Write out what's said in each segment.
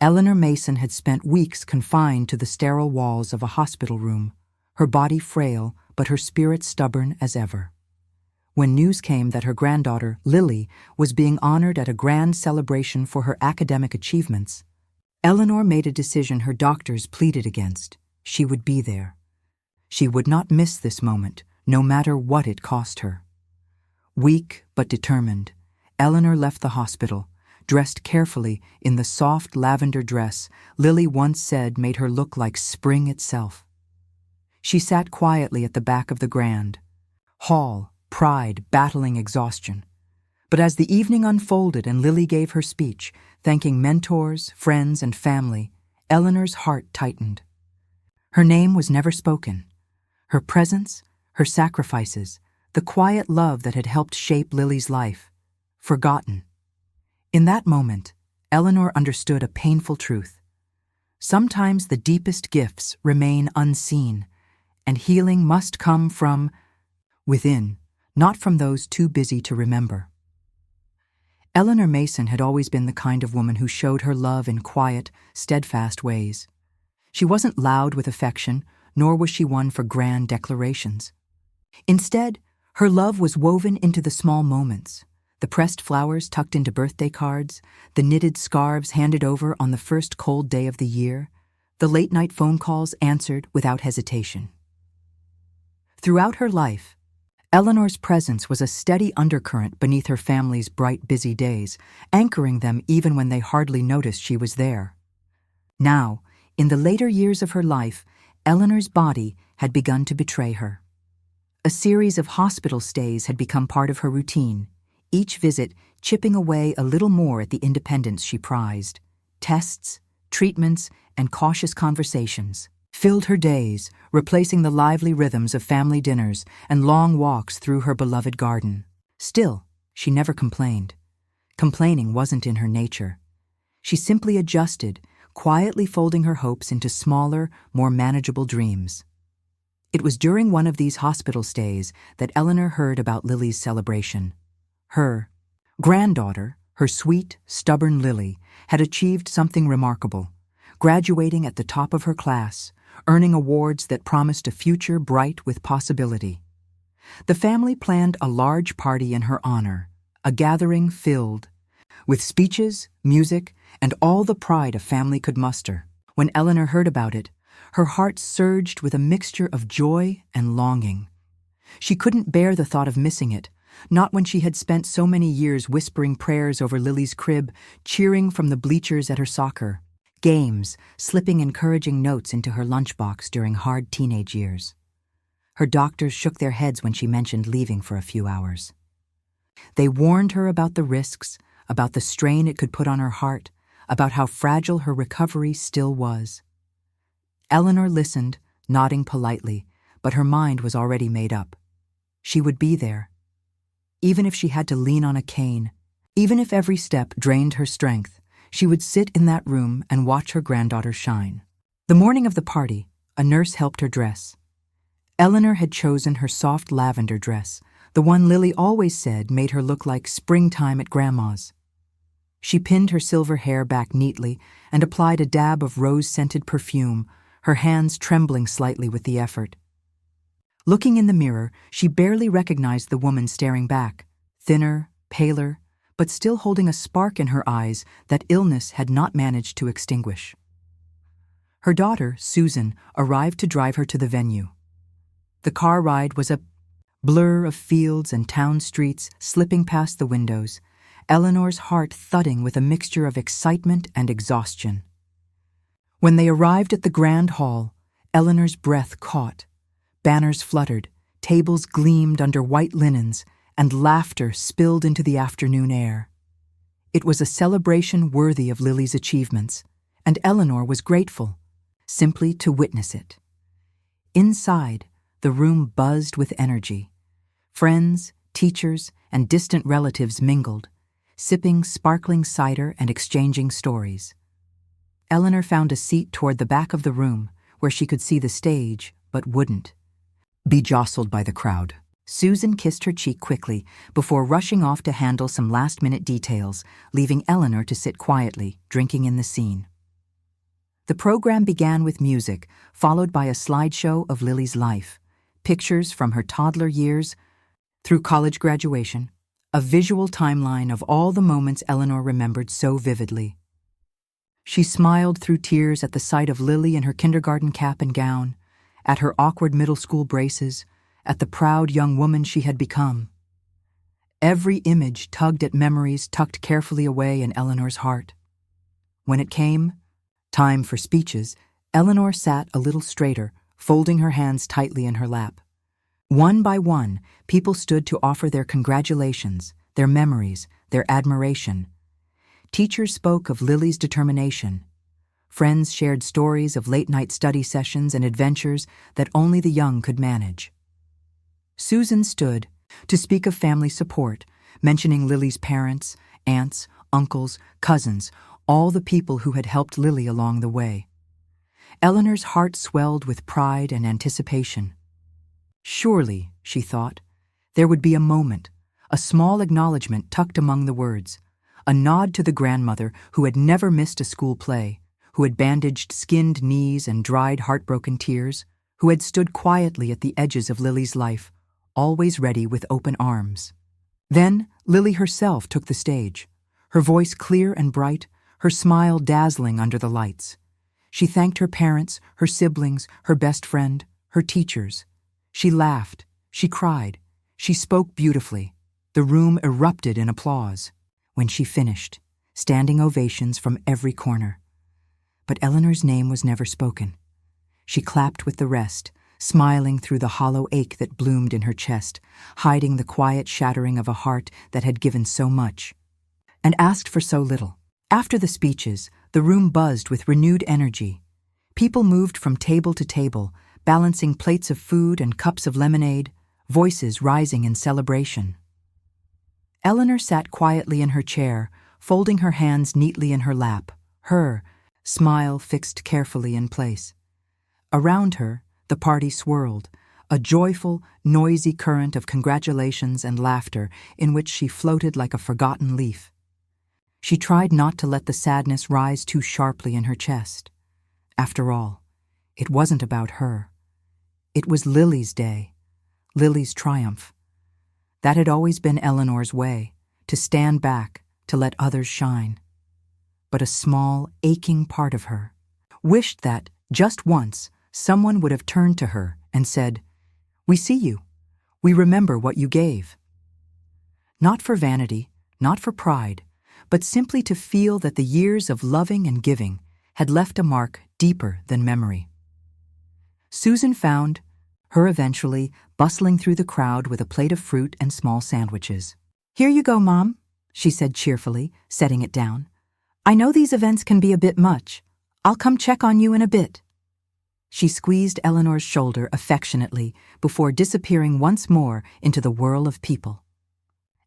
Eleanor Mason had spent weeks confined to the sterile walls of a hospital room, her body frail but her spirit stubborn as ever. When news came that her granddaughter, Lily, was being honored at a grand celebration for her academic achievements, Eleanor made a decision her doctors pleaded against. She would be there. She would not miss this moment, no matter what it cost her. Weak but determined, Eleanor left the hospital, dressed carefully in the soft lavender dress Lily once said made her look like spring itself. She sat quietly at the back of the grand hall, pride battling exhaustion. But as the evening unfolded and Lily gave her speech, thanking mentors, friends, and family, Eleanor's heart tightened. Her name was never spoken. Her presence, her sacrifices, the quiet love that had helped shape Lily's life, forgotten. In that moment, Eleanor understood a painful truth. Sometimes the deepest gifts remain unseen, and healing must come from within, not from those too busy to remember. Eleanor Mason had always been the kind of woman who showed her love in quiet, steadfast ways. She wasn't loud with affection, nor was she one for grand declarations. Instead, her love was woven into the small moments, the pressed flowers tucked into birthday cards, the knitted scarves handed over on the first cold day of the year, the late-night phone calls answered without hesitation. Throughout her life, Eleanor's presence was a steady undercurrent beneath her family's bright, busy days, anchoring them even when they hardly noticed she was there. Now, in the later years of her life, Eleanor's body had begun to betray her. A series of hospital stays had become part of her routine, each visit chipping away a little more at the independence she prized. Tests, treatments, and cautious conversations filled her days, replacing the lively rhythms of family dinners and long walks through her beloved garden. Still, she never complained. Complaining wasn't in her nature. She simply adjusted, quietly folding her hopes into smaller, more manageable dreams. It was during one of these hospital stays that Eleanor heard about Lily's celebration. Her granddaughter, her sweet, stubborn Lily, had achieved something remarkable, graduating at the top of her class, earning awards that promised a future bright with possibility. The family planned a large party in her honor, a gathering filled with speeches, music, and all the pride a family could muster. When Eleanor heard about it, her heart surged with a mixture of joy and longing. She couldn't bear the thought of missing it, not when she had spent so many years whispering prayers over Lily's crib, cheering from the bleachers at her soccer games, slipping encouraging notes into her lunchbox during hard teenage years. Her doctors shook their heads when she mentioned leaving for a few hours. They warned her about the risks, about the strain it could put on her heart, about how fragile her recovery still was. Eleanor listened, nodding politely, but her mind was already made up. She would be there. Even if she had to lean on a cane, even if every step drained her strength, she would sit in that room and watch her granddaughter shine. The morning of the party, a nurse helped her dress. Eleanor had chosen her soft lavender dress, the one Lily always said made her look like springtime at Grandma's. She pinned her silver hair back neatly and applied a dab of rose-scented perfume, her hands trembling slightly with the effort. Looking in the mirror, she barely recognized the woman staring back, thinner, paler, but still holding a spark in her eyes that illness had not managed to extinguish. Her daughter, Susan, arrived to drive her to the venue. The car ride was a blur of fields and town streets slipping past the windows, Eleanor's heart thudding with a mixture of excitement and exhaustion. When they arrived at the grand hall, Eleanor's breath caught. Banners fluttered, tables gleamed under white linens, and laughter spilled into the afternoon air. It was a celebration worthy of Lily's achievements, and Eleanor was grateful, simply to witness it. Inside, the room buzzed with energy. Friends, teachers, and distant relatives mingled, sipping sparkling cider and exchanging stories. Eleanor found a seat toward the back of the room, where she could see the stage, but wouldn't be jostled by the crowd. Susan kissed her cheek quickly before rushing off to handle some last-minute details, leaving Eleanor to sit quietly, drinking in the scene. The program began with music, followed by a slideshow of Lily's life, pictures from her toddler years through college graduation, a visual timeline of all the moments Eleanor remembered so vividly. She smiled through tears at the sight of Lily in her kindergarten cap and gown, at her awkward middle school braces, at the proud young woman she had become. Every image tugged at memories tucked carefully away in Eleanor's heart. When it came time for speeches, Eleanor sat a little straighter, folding her hands tightly in her lap. One by one, people stood to offer their congratulations, their memories, their admiration. Teachers spoke of Lily's determination. Friends shared stories of late-night study sessions and adventures that only the young could manage. Susan stood to speak of family support, mentioning Lily's parents, aunts, uncles, cousins, all the people who had helped Lily along the way. Eleanor's heart swelled with pride and anticipation. Surely, she thought, there would be a moment, a small acknowledgement tucked among the words, a nod to the grandmother who had never missed a school play, who had bandaged skinned knees and dried heartbroken tears, who had stood quietly at the edges of Lily's life, always ready with open arms. Then Lily herself took the stage, her voice clear and bright, her smile dazzling under the lights. She thanked her parents, her siblings, her best friend, her teachers. She laughed, she cried, she spoke beautifully. The room erupted in applause. When she finished, standing ovations from every corner. But Eleanor's name was never spoken. She clapped with the rest, smiling through the hollow ache that bloomed in her chest, hiding the quiet shattering of a heart that had given so much and asked for so little. After the speeches, the room buzzed with renewed energy. People moved from table to table, balancing plates of food and cups of lemonade, voices rising in celebration. Eleanor sat quietly in her chair, folding her hands neatly in her lap, her smile fixed carefully in place. Around her, the party swirled, a joyful, noisy current of congratulations and laughter in which she floated like a forgotten leaf. She tried not to let the sadness rise too sharply in her chest. After all, it wasn't about her. It was Lily's day, Lily's triumph. That had always been Eleanor's way, to stand back, to let others shine. But a small, aching part of her wished that, just once, someone would have turned to her and said, "We see you. We remember what you gave." Not for vanity, not for pride, but simply to feel that the years of loving and giving had left a mark deeper than memory. Susan found her eventually bustling through the crowd with a plate of fruit and small sandwiches. "Here you go, Mom," she said cheerfully, setting it down. "I know these events can be a bit much. I'll come check on you in a bit." She squeezed Eleanor's shoulder affectionately before disappearing once more into the whirl of people.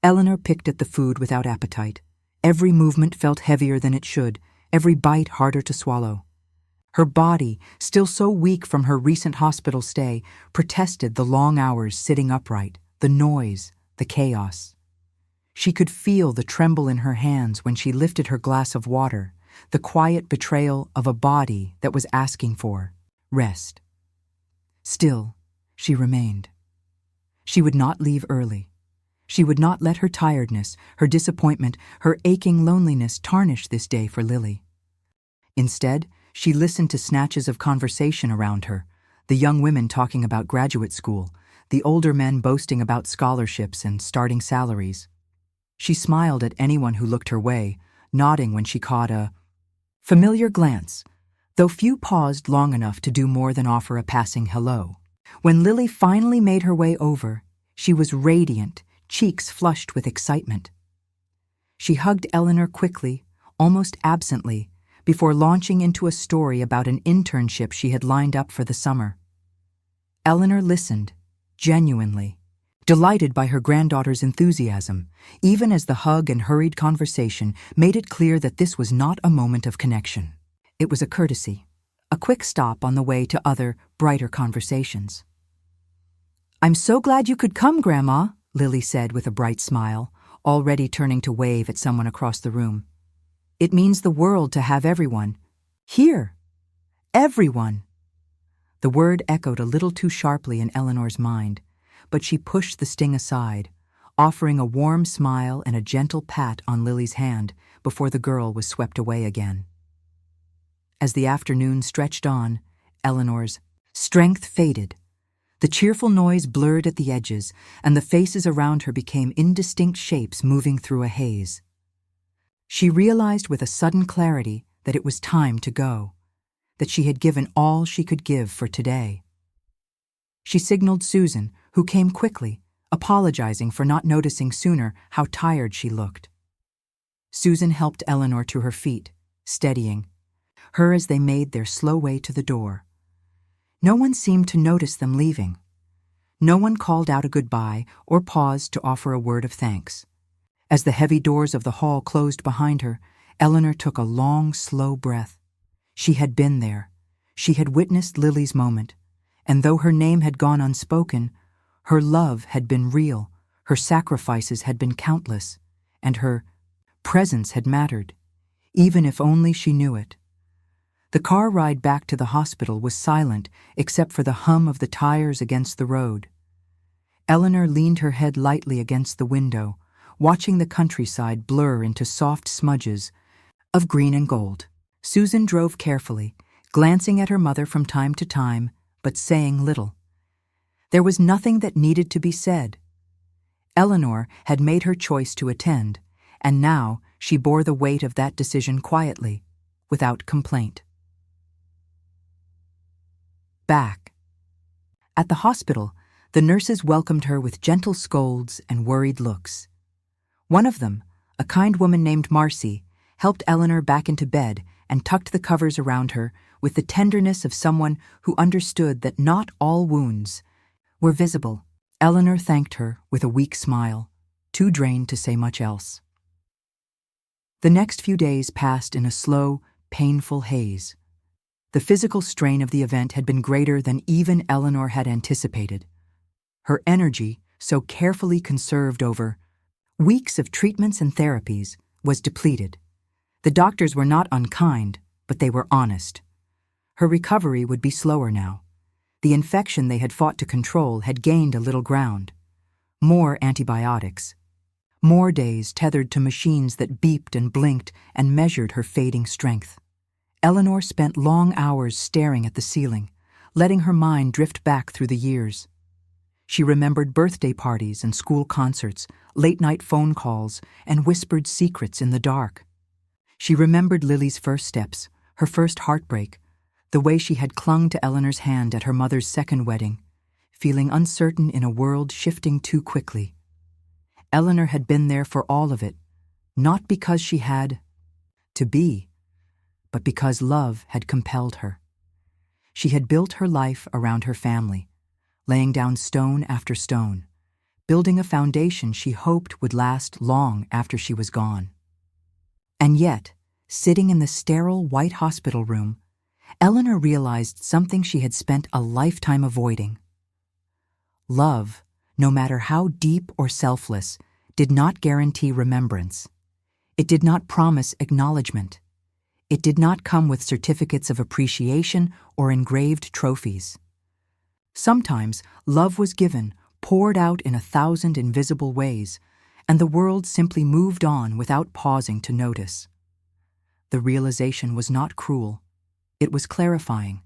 Eleanor picked at the food without appetite. Every movement felt heavier than it should, every bite harder to swallow. Her body, still so weak from her recent hospital stay, protested the long hours sitting upright, the noise, the chaos. She could feel the tremble in her hands when she lifted her glass of water, the quiet betrayal of a body that was asking for rest. Still, she remained. She would not leave early. She would not let her tiredness, her disappointment, her aching loneliness tarnish this day for Lily. Instead, she listened to snatches of conversation around her, the young women talking about graduate school, the older men boasting about scholarships and starting salaries. She smiled at anyone who looked her way, nodding when she caught a familiar glance, though few paused long enough to do more than offer a passing hello. When Lily finally made her way over, she was radiant, cheeks flushed with excitement. She hugged Eleanor quickly, almost absently, before launching into a story about an internship she had lined up for the summer. Eleanor listened, genuinely, delighted by her granddaughter's enthusiasm, even as the hug and hurried conversation made it clear that this was not a moment of connection. It was a courtesy, a quick stop on the way to other, brighter conversations. "I'm so glad you could come, Grandma," Lily said with a bright smile, already turning to wave at someone across the room. "It means the world to have everyone here." Everyone! The word echoed a little too sharply in Eleanor's mind, but she pushed the sting aside, offering a warm smile and a gentle pat on Lily's hand before the girl was swept away again. As the afternoon stretched on, Eleanor's strength faded. The cheerful noise blurred at the edges, and the faces around her became indistinct shapes moving through a haze. She realized with a sudden clarity that it was time to go, that she had given all she could give for today. She signaled Susan, who came quickly, apologizing for not noticing sooner how tired she looked. Susan helped Eleanor to her feet, steadying her as they made their slow way to the door. No one seemed to notice them leaving. No one called out a goodbye or paused to offer a word of thanks. As the heavy doors of the hall closed behind her, Eleanor took a long, slow breath. She had been there. She had witnessed Lily's moment, and though her name had gone unspoken, her love had been real, her sacrifices had been countless, and her presence had mattered, even if only she knew it. The car ride back to the hospital was silent except for the hum of the tires against the road. Eleanor leaned her head lightly against the window, watching the countryside blur into soft smudges of green and gold. Susan drove carefully, glancing at her mother from time to time, but saying little. There was nothing that needed to be said. Eleanor had made her choice to attend, and now she bore the weight of that decision quietly, without complaint. Back. At the hospital, the nurses welcomed her with gentle scolds and worried looks. One of them, a kind woman named Marcy, helped Eleanor back into bed and tucked the covers around her with the tenderness of someone who understood that not all wounds were visible. Eleanor thanked her with a weak smile, too drained to say much else. The next few days passed in a slow, painful haze. The physical strain of the event had been greater than even Eleanor had anticipated. Her energy, so carefully conserved over weeks of treatments and therapies, was depleted. The doctors were not unkind, but they were honest. Her recovery would be slower now. The infection they had fought to control had gained a little ground. More antibiotics. More days tethered to machines that beeped and blinked and measured her fading strength. Eleanor spent long hours staring at the ceiling, letting her mind drift back through the years. She remembered birthday parties and school concerts, late-night phone calls, and whispered secrets in the dark. She remembered Lily's first steps, her first heartbreak, the way she had clung to Eleanor's hand at her mother's second wedding, feeling uncertain in a world shifting too quickly. Eleanor had been there for all of it, not because she had to be, but because love had compelled her. She had built her life around her family, laying down stone after stone, building a foundation she hoped would last long after she was gone. And yet, sitting in the sterile white hospital room, Eleanor realized something she had spent a lifetime avoiding. Love, no matter how deep or selfless, did not guarantee remembrance. It did not promise acknowledgement. It did not come with certificates of appreciation or engraved trophies. Sometimes love was given, poured out in 1,000 invisible ways, and the world simply moved on without pausing to notice. The realization was not cruel. It was clarifying.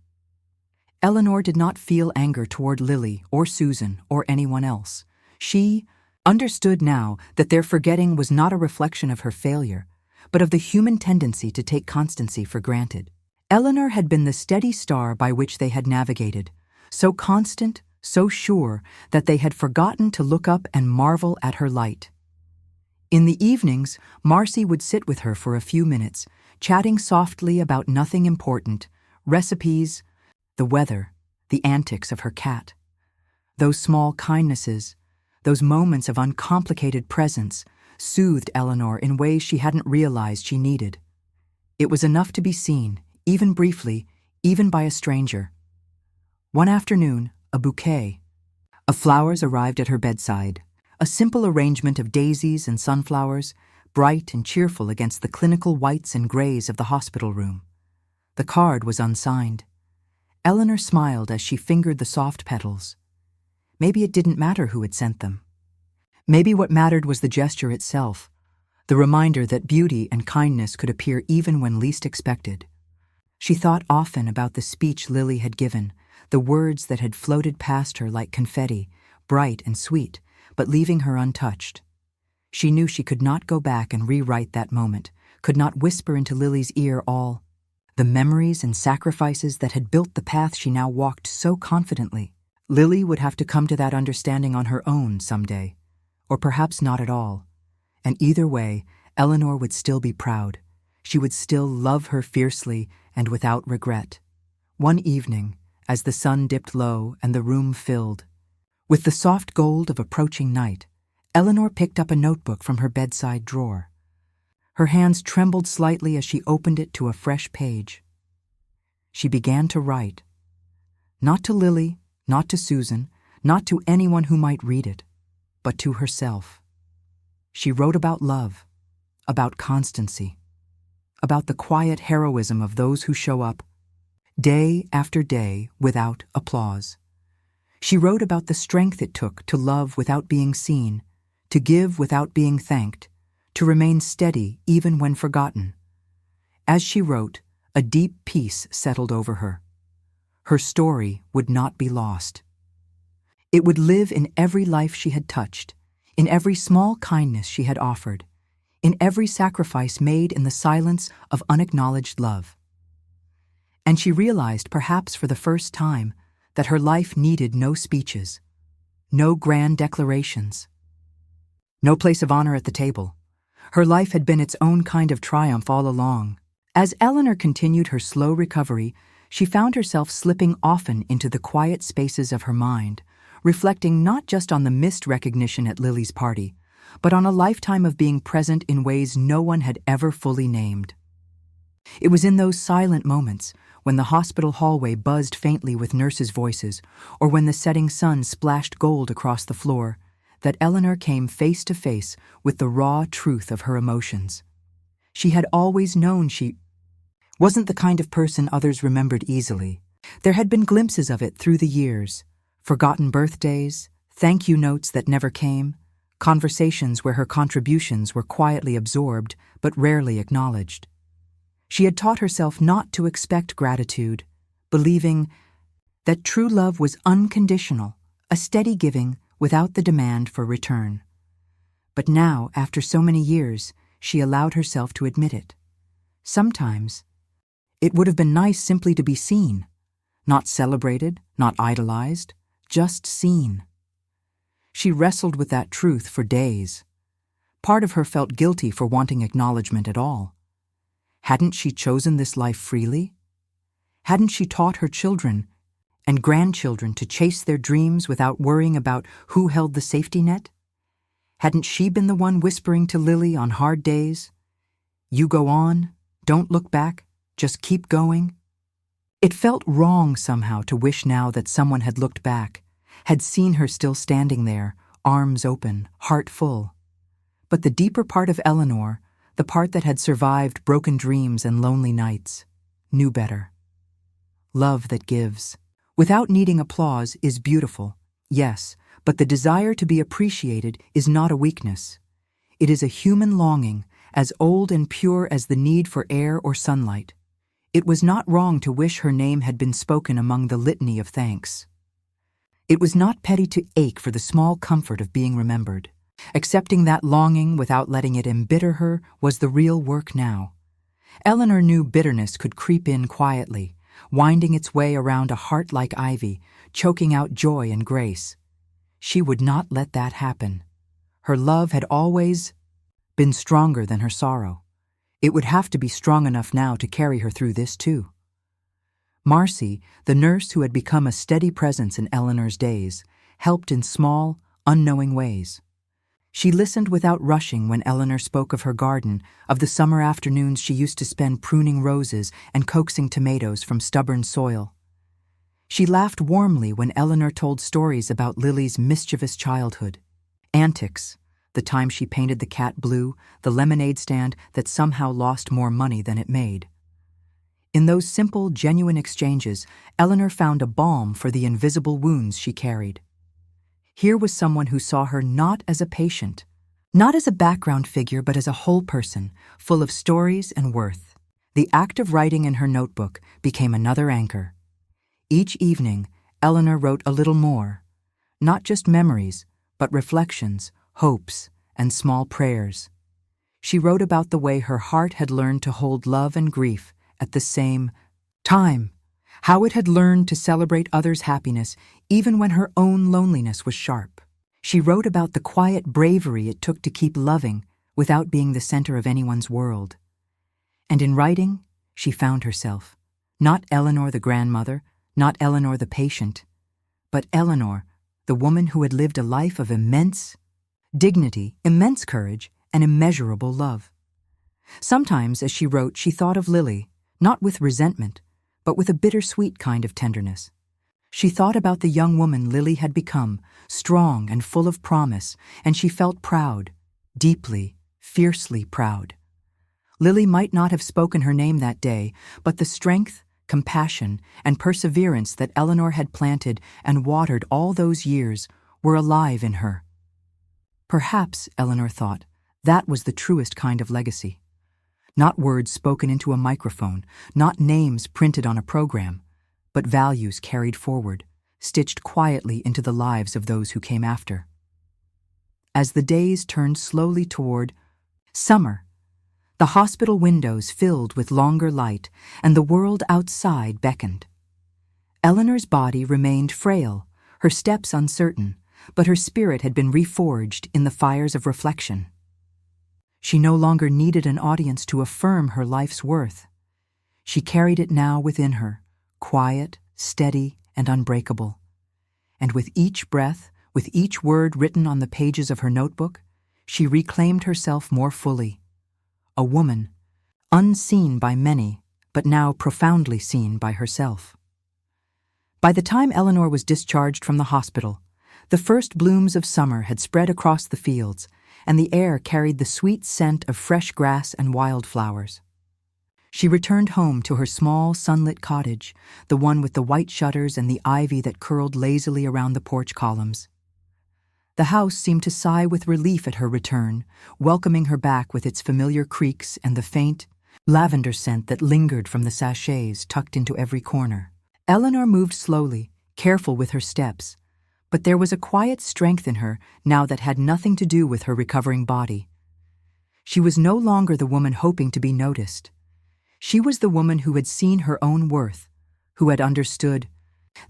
Eleanor did not feel anger toward Lily or Susan or anyone else. She understood now that their forgetting was not a reflection of her failure, but of the human tendency to take constancy for granted. Eleanor had been the steady star by which they had navigated, so constant, so sure, that they had forgotten to look up and marvel at her light. In the evenings, Marcy would sit with her for a few minutes, chatting softly about nothing important, recipes, the weather, the antics of her cat. Those small kindnesses, those moments of uncomplicated presence, soothed Eleanor in ways she hadn't realized she needed. It was enough to be seen, even briefly, even by a stranger. One afternoon, a bouquet of flowers arrived at her bedside, a simple arrangement of daisies and sunflowers, bright and cheerful against the clinical whites and grays of the hospital room. The card was unsigned. Eleanor smiled as she fingered the soft petals. Maybe it didn't matter who had sent them. Maybe what mattered was the gesture itself, the reminder that beauty and kindness could appear even when least expected. She thought often about the speech Lily had given, the words that had floated past her like confetti, bright and sweet, but leaving her untouched. She knew she could not go back and rewrite that moment, could not whisper into Lily's ear all the memories and sacrifices that had built the path she now walked so confidently. Lily would have to come to that understanding on her own someday, or perhaps not at all. And either way, Eleanor would still be proud. She would still love her fiercely and without regret. One evening, as the sun dipped low and the room filled with the soft gold of approaching night, Eleanor picked up a notebook from her bedside drawer. Her hands trembled slightly as she opened it to a fresh page. She began to write. Not to Lily, not to Susan, not to anyone who might read it, but to herself. She wrote about love, about constancy, about the quiet heroism of those who show up day after day without applause. She wrote about the strength it took to love without being seen, to give without being thanked, to remain steady even when forgotten. As she wrote, a deep peace settled over her. Her story would not be lost. It would live in every life she had touched, in every small kindness she had offered, in every sacrifice made in the silence of unacknowledged love. And she realized, perhaps for the first time, that her life needed no speeches, no grand declarations, no place of honor at the table. Her life had been its own kind of triumph all along. As Eleanor continued her slow recovery, she found herself slipping often into the quiet spaces of her mind, reflecting not just on the missed recognition at Lily's party, but on a lifetime of being present in ways no one had ever fully named. It was in those silent moments, when the hospital hallway buzzed faintly with nurses' voices, or when the setting sun splashed gold across the floor, that Eleanor came face to face with the raw truth of her emotions. She had always known she wasn't the kind of person others remembered easily. There had been glimpses of it through the years, forgotten birthdays, thank you notes that never came, conversations where her contributions were quietly absorbed but rarely acknowledged. She had taught herself not to expect gratitude, believing that true love was unconditional, a steady giving without the demand for return. But now, after so many years, she allowed herself to admit it. Sometimes, it would have been nice simply to be seen, not celebrated, not idolized, just seen. She wrestled with that truth for days. Part of her felt guilty for wanting acknowledgement at all. Hadn't she chosen this life freely? Hadn't she taught her children and grandchildren to chase their dreams without worrying about who held the safety net? Hadn't she been the one whispering to Lily on hard days, "You go on, don't look back, just keep going"? It felt wrong somehow to wish now that someone had looked back, had seen her still standing there, arms open, heart full. But the deeper part of Eleanor, the part that had survived broken dreams and lonely nights, knew better. Love that gives, without needing applause, is beautiful, yes, but the desire to be appreciated is not a weakness. It is a human longing, as old and pure as the need for air or sunlight. It was not wrong to wish her name had been spoken among the litany of thanks. It was not petty to ache for the small comfort of being remembered. Accepting that longing without letting it embitter her was the real work now. Eleanor knew bitterness could creep in quietly, winding its way around a heart like ivy, choking out joy and grace. She would not let that happen. Her love had always been stronger than her sorrow. It would have to be strong enough now to carry her through this too. Marcy, the nurse who had become a steady presence in Eleanor's days, helped in small, unknowing ways. She listened without rushing when Eleanor spoke of her garden, of the summer afternoons she used to spend pruning roses and coaxing tomatoes from stubborn soil. She laughed warmly when Eleanor told stories about Lily's mischievous childhood. Antics, the time she painted the cat blue, the lemonade stand that somehow lost more money than it made. In those simple, genuine exchanges, Eleanor found a balm for the invisible wounds she carried. Here was someone who saw her not as a patient, not as a background figure, but as a whole person, full of stories and worth. The act of writing in her notebook became another anchor. Each evening, Eleanor wrote a little more, not just memories, but reflections, hopes, and small prayers. She wrote about the way her heart had learned to hold love and grief at the same time, how it had learned to celebrate others' happiness even when her own loneliness was sharp. She wrote about the quiet bravery it took to keep loving without being the center of anyone's world. And in writing, she found herself, not Eleanor the grandmother, not Eleanor the patient, but Eleanor, the woman who had lived a life of immense dignity, immense courage, and immeasurable love. Sometimes, as she wrote, she thought of Lily, not with resentment, but with a bittersweet kind of tenderness. She thought about the young woman Lily had become, strong and full of promise, and she felt proud, deeply, fiercely proud. Lily might not have spoken her name that day, but the strength, compassion, and perseverance that Eleanor had planted and watered all those years were alive in her. Perhaps, Eleanor thought, that was the truest kind of legacy. Not words spoken into a microphone, not names printed on a program, but values carried forward, stitched quietly into the lives of those who came after. As the days turned slowly toward summer, the hospital windows filled with longer light, and the world outside beckoned. Eleanor's body remained frail, her steps uncertain, but her spirit had been reforged in the fires of reflection. She no longer needed an audience to affirm her life's worth. She carried it now within her, quiet, steady, and unbreakable. And with each breath, with each word written on the pages of her notebook, she reclaimed herself more fully. A woman, unseen by many, but now profoundly seen by herself. By the time Eleanor was discharged from the hospital, the first blooms of summer had spread across the fields, and the air carried the sweet scent of fresh grass and wildflowers. She returned home to her small, sunlit cottage, the one with the white shutters and the ivy that curled lazily around the porch columns. The house seemed to sigh with relief at her return, welcoming her back with its familiar creaks and the faint, lavender scent that lingered from the sachets tucked into every corner. Eleanor moved slowly, careful with her steps, but there was a quiet strength in her now that had nothing to do with her recovering body. She was no longer the woman hoping to be noticed. She was the woman who had seen her own worth, who had understood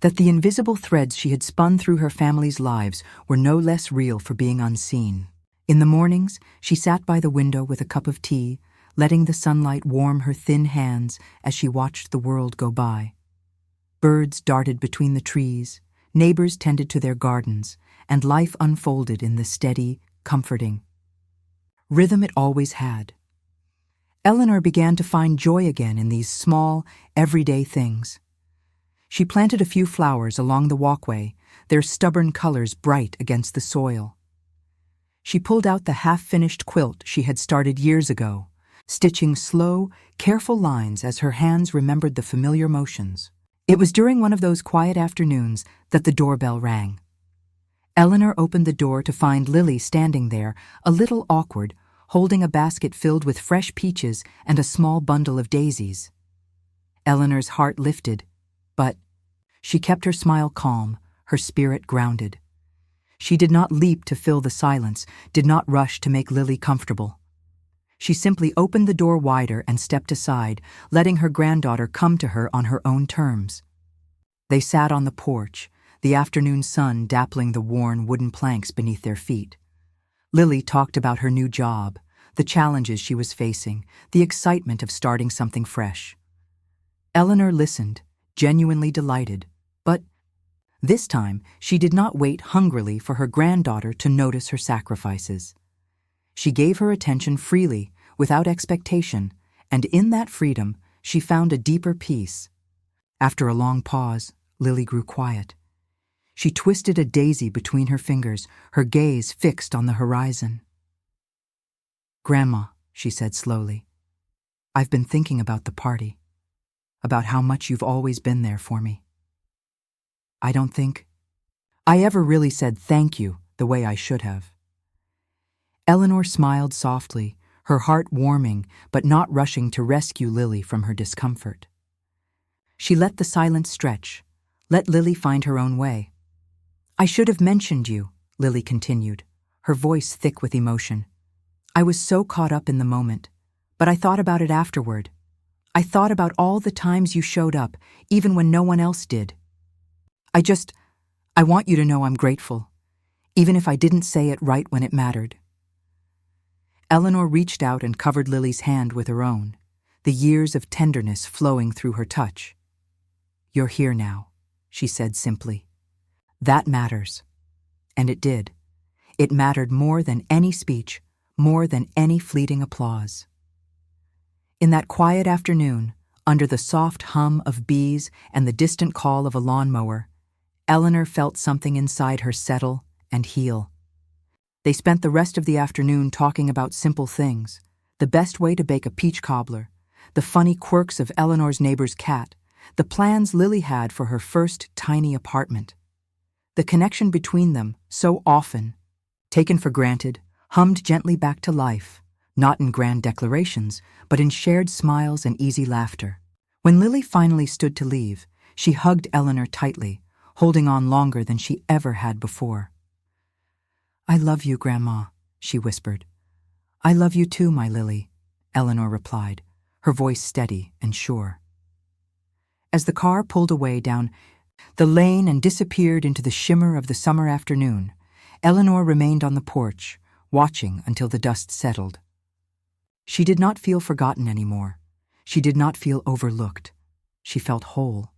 that the invisible threads she had spun through her family's lives were no less real for being unseen. In the mornings, she sat by the window with a cup of tea, letting the sunlight warm her thin hands as she watched the world go by. Birds darted between the trees, neighbors tended to their gardens, and life unfolded in the steady, comforting rhythm it always had. Eleanor began to find joy again in these small, everyday things. She planted a few flowers along the walkway, their stubborn colors bright against the soil. She pulled out the half-finished quilt she had started years ago, stitching slow, careful lines as her hands remembered the familiar motions. It was during one of those quiet afternoons that the doorbell rang. Eleanor opened the door to find Lily standing there, a little awkward, holding a basket filled with fresh peaches and a small bundle of daisies. Eleanor's heart lifted, but she kept her smile calm, her spirit grounded. She did not leap to fill the silence, did not rush to make Lily comfortable. She simply opened the door wider and stepped aside, letting her granddaughter come to her on her own terms. They sat on the porch, the afternoon sun dappling the worn wooden planks beneath their feet. Lily talked about her new job, the challenges she was facing, the excitement of starting something fresh. Eleanor listened, genuinely delighted, but this time she did not wait hungrily for her granddaughter to notice her sacrifices. She gave her attention freely, without expectation, and in that freedom she found a deeper peace. After a long pause, Lily grew quiet. She twisted a daisy between her fingers, her gaze fixed on the horizon. "Grandma," she said slowly, "I've been thinking about the party. about how much you've always been there for me. I don't think I ever really said thank you the way I should have." Eleanor smiled softly, her heart warming but not rushing to rescue Lily from her discomfort. She let the silence stretch, let Lily find her own way. "I should have mentioned you," Lily continued, her voice thick with emotion. "I was so caught up in the moment, but I thought about it afterward. I thought about all the times you showed up, even when no one else did. I want you to know I'm grateful, even if I didn't say it right when it mattered." Eleanor reached out and covered Lily's hand with her own, the years of tenderness flowing through her touch. "You're here now," she said simply. "That matters." And it did. It mattered more than any speech, more than any fleeting applause. In that quiet afternoon, under the soft hum of bees and the distant call of a lawnmower, Eleanor felt something inside her settle and heal. They spent the rest of the afternoon talking about simple things, the best way to bake a peach cobbler, the funny quirks of Eleanor's neighbor's cat, the plans Lily had for her first tiny apartment. The connection between them, so often taken for granted, hummed gently back to life, not in grand declarations, but in shared smiles and easy laughter. When Lily finally stood to leave, she hugged Eleanor tightly, holding on longer than she ever had before. "I love you, Grandma," she whispered. "I love you too, my Lily," Eleanor replied, her voice steady and sure. As the car pulled away down the lane and disappeared into the shimmer of the summer afternoon, Eleanor remained on the porch, watching until the dust settled. She did not feel forgotten anymore. She did not feel overlooked. She felt whole.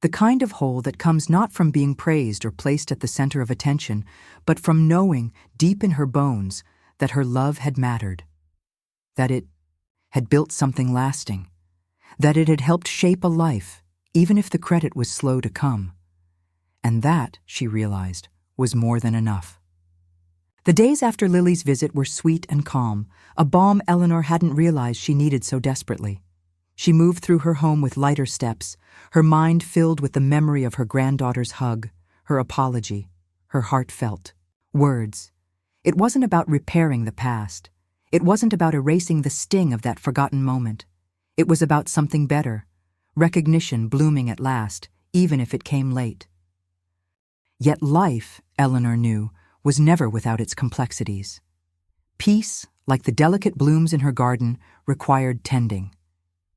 The kind of whole that comes not from being praised or placed at the center of attention, but from knowing deep in her bones that her love had mattered, that it had built something lasting, that it had helped shape a life, even if the credit was slow to come. And that, she realized, was more than enough. The days after Lily's visit were sweet and calm, a balm Eleanor hadn't realized she needed so desperately. She moved through her home with lighter steps, her mind filled with the memory of her granddaughter's hug, her apology, her heartfelt words. It wasn't about repairing the past. It wasn't about erasing the sting of that forgotten moment. It was about something better, recognition blooming at last, even if it came late. Yet life, Eleanor knew, was never without its complexities. Peace, like the delicate blooms in her garden, required tending.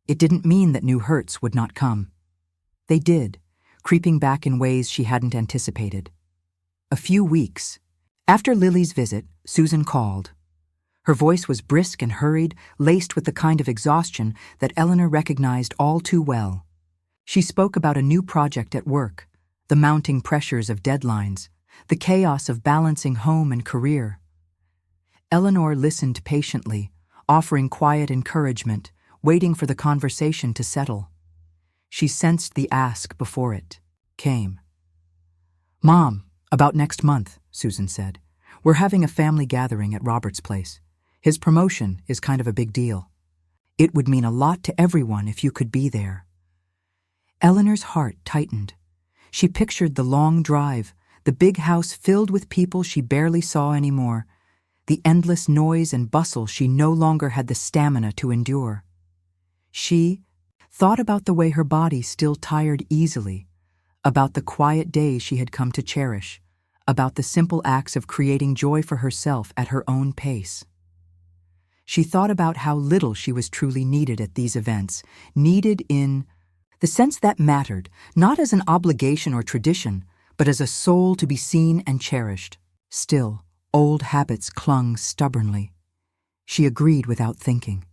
It didn't mean that new hurts would not come. They did, creeping back in ways she hadn't anticipated. A few weeks after Lily's visit, Susan called. Her voice was brisk and hurried, laced with the kind of exhaustion that Eleanor recognized all too well. She spoke about a new project at work, the mounting pressures of deadlines, the chaos of balancing home and career. Eleanor listened patiently, offering quiet encouragement, waiting for the conversation to settle. She sensed the ask before it came. "Mom, about next month," Susan said. "We're having a family gathering at Robert's place. His promotion is kind of a big deal. It would mean a lot to everyone if you could be there." Eleanor's heart tightened. She pictured the long drive, the big house filled with people she barely saw anymore, the endless noise and bustle she no longer had the stamina to endure. She thought about the way her body still tired easily, about the quiet days she had come to cherish, about the simple acts of creating joy for herself at her own pace. She thought about how little she was truly needed at these events, needed in the sense that mattered, not as an obligation or tradition, but as a soul to be seen and cherished. Still, old habits clung stubbornly. She agreed without thinking.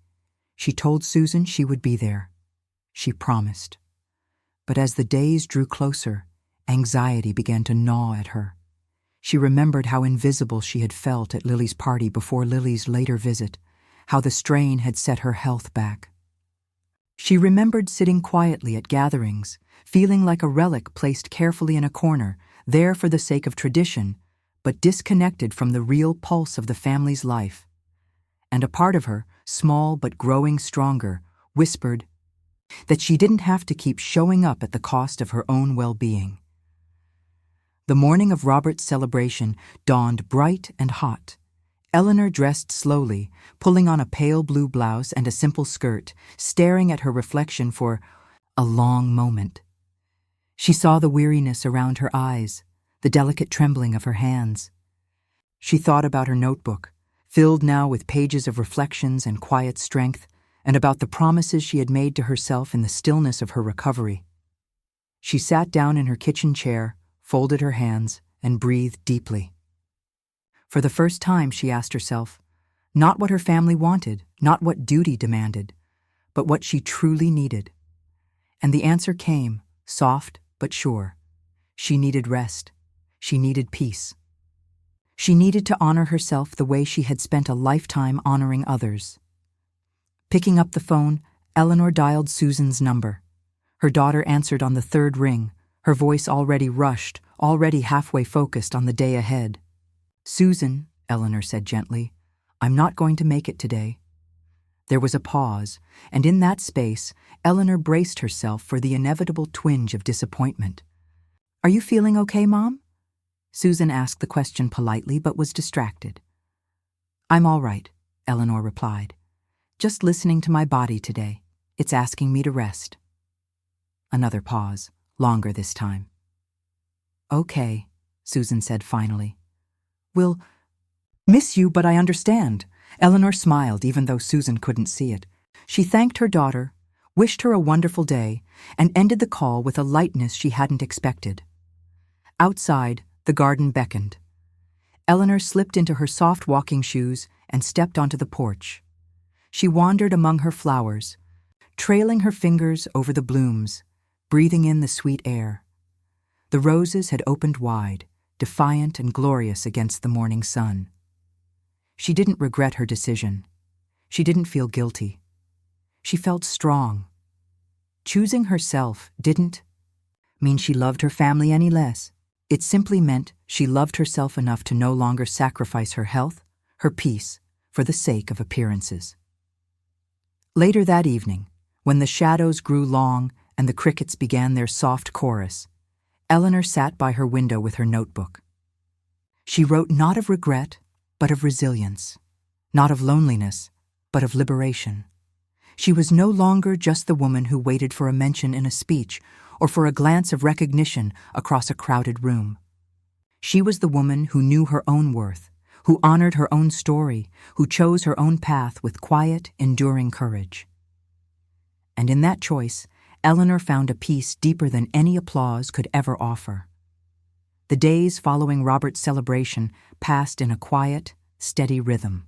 She told Susan she would be there. She promised. But as the days drew closer, anxiety began to gnaw at her. She remembered how invisible she had felt at Lily's party before Lily's later visit, how the strain had set her health back. She remembered sitting quietly at gatherings, feeling like a relic placed carefully in a corner, there for the sake of tradition, but disconnected from the real pulse of the family's life. And a part of her, small but growing stronger, whispered, that she didn't have to keep showing up at the cost of her own well-being. The morning of Robert's celebration dawned bright and hot. Eleanor dressed slowly, pulling on a pale blue blouse and a simple skirt, staring at her reflection for a long moment. She saw the weariness around her eyes, the delicate trembling of her hands. She thought about her notebook, filled now with pages of reflections and quiet strength, and about the promises she had made to herself in the stillness of her recovery. She sat down in her kitchen chair, folded her hands, and breathed deeply. For the first time, she asked herself, not what her family wanted, not what duty demanded, but what she truly needed. And the answer came, soft but sure. She needed rest. She needed peace. She needed to honor herself the way she had spent a lifetime honoring others. Picking up the phone, Eleanor dialed Susan's number. Her daughter answered on the third ring, her voice already rushed, already halfway focused on the day ahead. "Susan," Eleanor said gently, "I'm not going to make it today." There was a pause, and in that space, Eleanor braced herself for the inevitable twinge of disappointment. "Are you feeling okay, Mom?" Susan asked the question politely but was distracted. "I'm all right," Eleanor replied. "Just listening to my body today. It's asking me to rest." Another pause, longer this time. "Okay," Susan said finally. "We'll miss you, but I understand." Eleanor smiled even though Susan couldn't see it. She thanked her daughter, wished her a wonderful day, and ended the call with a lightness she hadn't expected. Outside, the garden beckoned. Eleanor slipped into her soft walking shoes and stepped onto the porch. She wandered among her flowers, trailing her fingers over the blooms, breathing in the sweet air. The roses had opened wide, defiant and glorious against the morning sun. She didn't regret her decision. She didn't feel guilty. She felt strong. Choosing herself didn't mean she loved her family any less. It simply meant she loved herself enough to no longer sacrifice her health, her peace, for the sake of appearances. Later that evening, when the shadows grew long and the crickets began their soft chorus, Eleanor sat by her window with her notebook. She wrote not of regret, but of resilience, not of loneliness, but of liberation. She was no longer just the woman who waited for a mention in a speech or for a glance of recognition across a crowded room. She was the woman who knew her own worth, who honored her own story, who chose her own path with quiet, enduring courage. And in that choice, Eleanor found a peace deeper than any applause could ever offer. The days following Robert's celebration passed in a quiet, steady rhythm.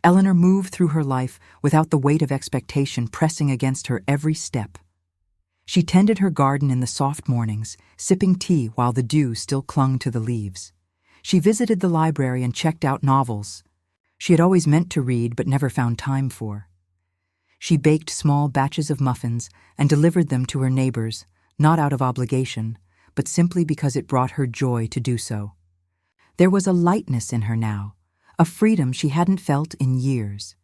Eleanor moved through her life without the weight of expectation pressing against her every step. She tended her garden in the soft mornings, sipping tea while the dew still clung to the leaves. She visited the library and checked out novels she had always meant to read but never found time for. She baked small batches of muffins and delivered them to her neighbors, not out of obligation, but simply because it brought her joy to do so. There was a lightness in her now, a freedom she hadn't felt in years.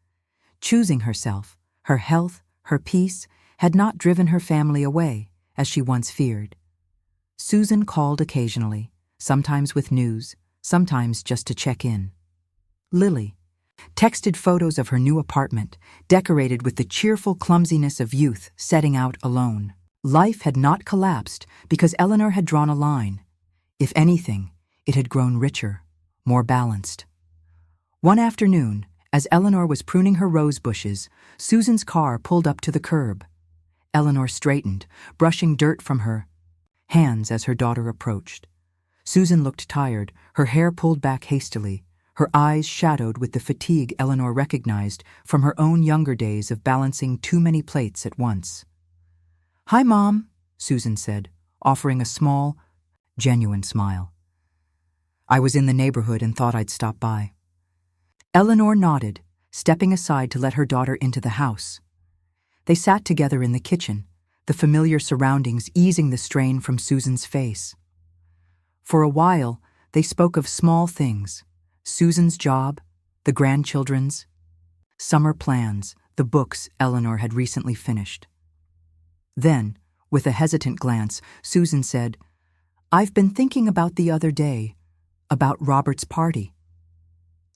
Choosing herself, her health, her peace, had not driven her family away, as she once feared. Susan called occasionally, sometimes with news, sometimes just to check in. Lily texted photos of her new apartment, decorated with the cheerful clumsiness of youth setting out alone. Life had not collapsed because Eleanor had drawn a line. If anything, it had grown richer, more balanced. One afternoon, as Eleanor was pruning her rose bushes, Susan's car pulled up to the curb. Eleanor straightened, brushing dirt from her hands as her daughter approached. Susan looked tired, her hair pulled back hastily, her eyes shadowed with the fatigue Eleanor recognized from her own younger days of balancing too many plates at once. "Hi, Mom," Susan said, offering a small, genuine smile. "I was in the neighborhood and thought I'd stop by." Eleanor nodded, stepping aside to let her daughter into the house. They sat together in the kitchen, the familiar surroundings easing the strain from Susan's face. For a while, they spoke of small things: Susan's job, the grandchildren's, summer plans, the books Eleanor had recently finished. Then, with a hesitant glance, Susan said, "I've been thinking about the other day, about Robert's party."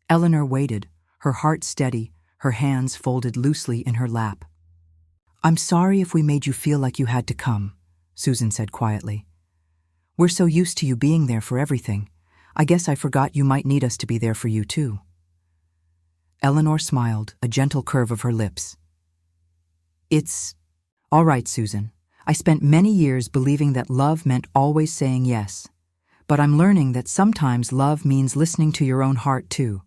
Eleanor waited, her heart steady, her hands folded loosely in her lap. "I'm sorry if we made you feel like you had to come," Susan said quietly. "We're so used to you being there for everything. I guess I forgot you might need us to be there for you, too." Eleanor smiled, a gentle curve of her lips. "It's all right, Susan. I spent many years believing that love meant always saying yes. But I'm learning that sometimes love means listening to your own heart, too."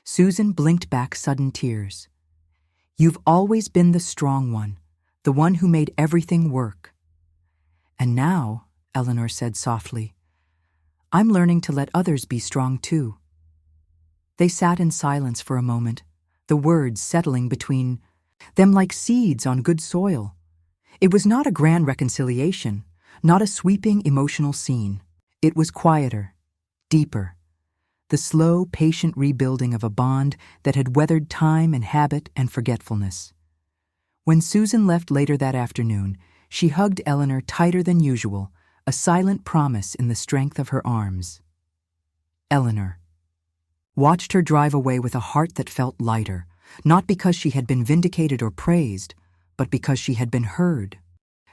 Susan blinked back sudden tears. "You've always been the strong one, the one who made everything work. And now," Eleanor said softly, "I'm learning to let others be strong too." They sat in silence for a moment, the words settling between them like seeds on good soil. It was not a grand reconciliation, not a sweeping emotional scene. It was quieter, deeper, the slow, patient rebuilding of a bond that had weathered time and habit and forgetfulness. When Susan left later that afternoon, she hugged Eleanor tighter than usual, a silent promise in the strength of her arms. Eleanor watched her drive away with a heart that felt lighter, not because she had been vindicated or praised, but because she had been heard.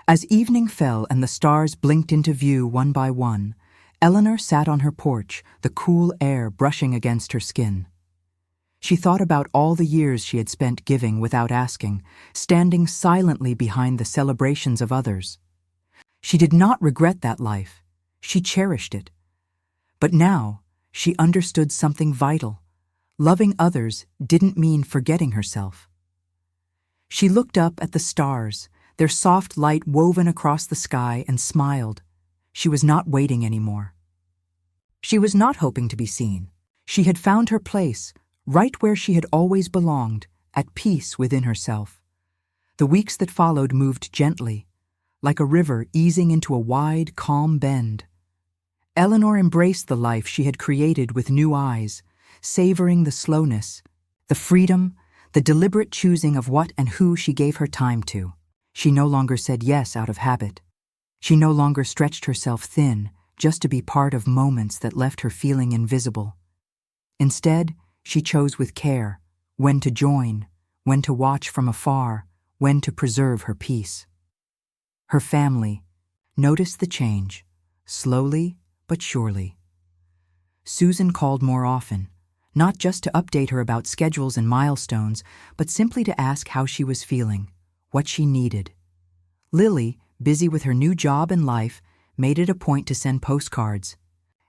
As evening fell and the stars blinked into view one by one, Eleanor sat on her porch, the cool air brushing against her skin. She thought about all the years she had spent giving without asking, standing silently behind the celebrations of others. She did not regret that life. She cherished it. But now, she understood something vital. Loving others didn't mean forgetting herself. She looked up at the stars, their soft light woven across the sky, and smiled. She was not waiting anymore. She was not hoping to be seen. She had found her place, right where she had always belonged, at peace within herself. The weeks that followed moved gently, like a river easing into a wide, calm bend. Eleanor embraced the life she had created with new eyes, savoring the slowness, the freedom, the deliberate choosing of what and who she gave her time to. She no longer said yes out of habit. She no longer stretched herself thin just to be part of moments that left her feeling invisible. Instead, she chose with care when to join, when to watch from afar, when to preserve her peace. Her family noticed the change, slowly but surely. Susan called more often, not just to update her about schedules and milestones, but simply to ask how she was feeling, what she needed. Lily, busy with her new job and life, made it a point to send postcards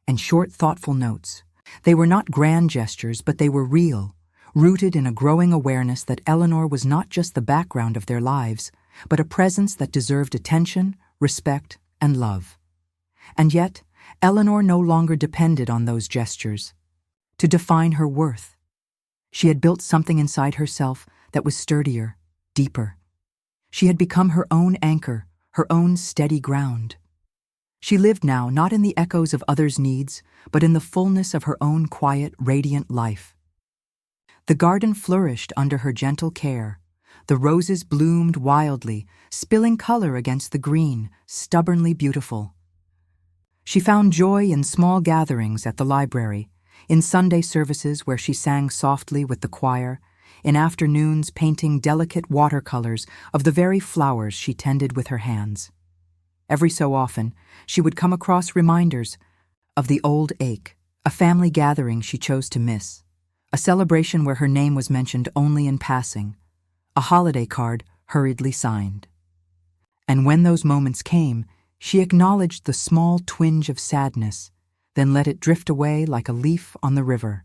and short, thoughtful notes. They were not grand gestures, but they were real, rooted in a growing awareness that Eleanor was not just the background of their lives, but a presence that deserved attention, respect, and love. And yet, Eleanor no longer depended on those gestures to define her worth. She had built something inside herself that was sturdier, deeper. She had become her own anchor, her own steady ground. She lived now not in the echoes of others' needs, but in the fullness of her own quiet, radiant life. The garden flourished under her gentle care. The roses bloomed wildly, spilling color against the green, stubbornly beautiful. She found joy in small gatherings at the library, in Sunday services where she sang softly with the choir, in afternoons painting delicate watercolors of the very flowers she tended with her hands. Every so often, she would come across reminders of the old ache, a family gathering she chose to miss, a celebration where her name was mentioned only in passing, a holiday card hurriedly signed. And when those moments came, she acknowledged the small twinge of sadness, then let it drift away like a leaf on the river.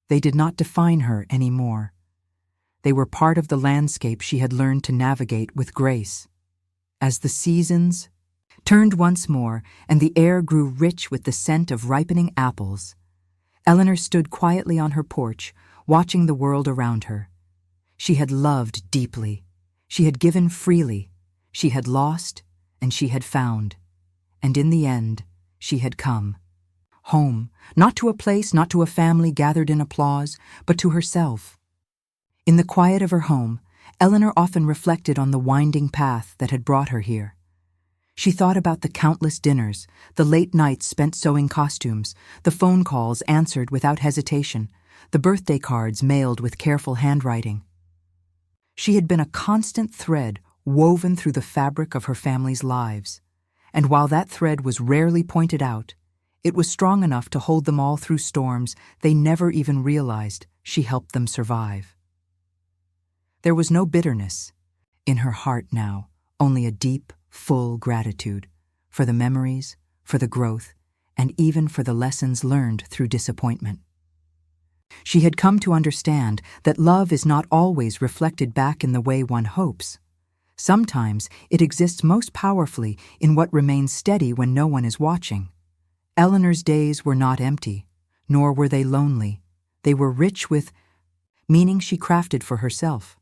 They did not define her anymore. They were part of the landscape she had learned to navigate with grace. As the seasons turned once more and the air grew rich with the scent of ripening apples, Eleanor stood quietly on her porch, watching the world around her. She had loved deeply. She had given freely. She had lost, and she had found. And in the end, she had come. Home, not to a place, not to a family gathered in applause, but to herself. In the quiet of her home, Eleanor often reflected on the winding path that had brought her here. She thought about the countless dinners, the late nights spent sewing costumes, the phone calls answered without hesitation, the birthday cards mailed with careful handwriting. She had been a constant thread woven through the fabric of her family's lives, and while that thread was rarely pointed out, it was strong enough to hold them all through storms they never even realized she helped them survive. There was no bitterness in her heart now, only a deep, full gratitude for the memories, for the growth, and even for the lessons learned through disappointment. She had come to understand that love is not always reflected back in the way one hopes. Sometimes it exists most powerfully in what remains steady when no one is watching. Eleanor's days were not empty, nor were they lonely. They were rich with meaning she crafted for herself.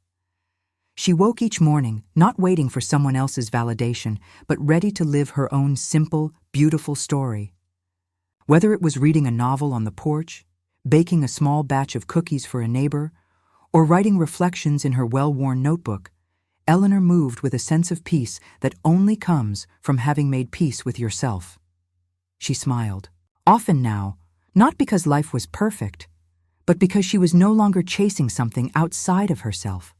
She woke each morning, not waiting for someone else's validation, but ready to live her own simple, beautiful story. Whether it was reading a novel on the porch, baking a small batch of cookies for a neighbor, or writing reflections in her well-worn notebook, Eleanor moved with a sense of peace that only comes from having made peace with yourself. She smiled, often now, not because life was perfect, but because she was no longer chasing something outside of herself.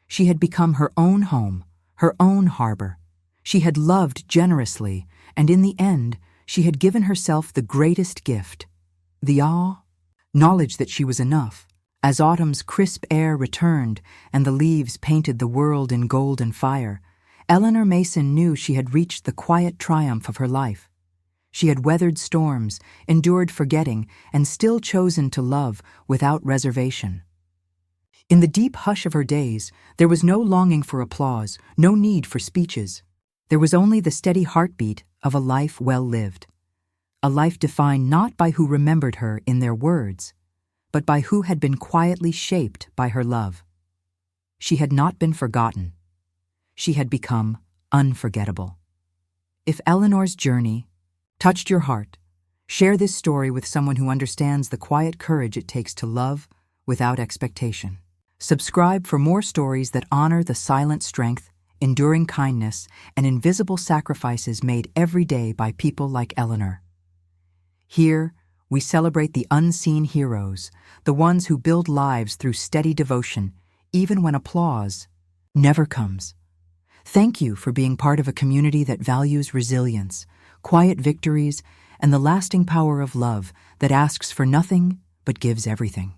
She had become her own home, her own harbor. She had loved generously, and in the end, she had given herself the greatest gift, the knowledge that she was enough. As autumn's crisp air returned and the leaves painted the world in gold and fire, Eleanor Mason knew she had reached the quiet triumph of her life. She had weathered storms, endured forgetting, and still chosen to love without reservation. In the deep hush of her days, there was no longing for applause, no need for speeches. There was only the steady heartbeat of a life well lived. A life defined not by who remembered her in their words, but by who had been quietly shaped by her love. She had not been forgotten. She had become unforgettable. If Eleanor's journey touched your heart, share this story with someone who understands the quiet courage it takes to love without expectation. Subscribe for more stories that honor the silent strength, enduring kindness, and invisible sacrifices made every day by people like Eleanor. Here, we celebrate the unseen heroes, the ones who build lives through steady devotion, even when applause never comes. Thank you for being part of a community that values resilience, quiet victories, and the lasting power of love that asks for nothing but gives everything.